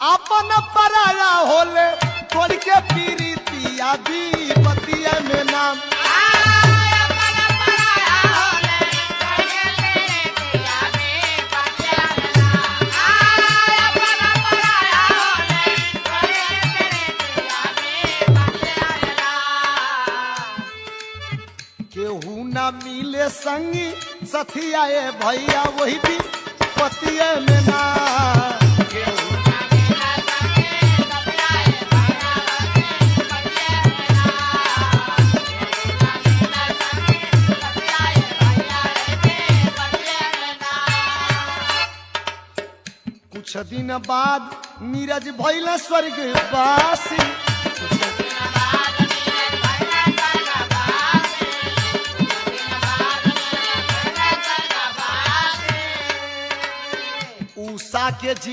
अपन पराया होले तोड़ के पीरितिया भी पतिया में नाम केहू ना मिले संगी सथिया भैया वही भी पतिया में ना कुछ दिन बाद नीरज भइल स्वर्गवासी उषा के जी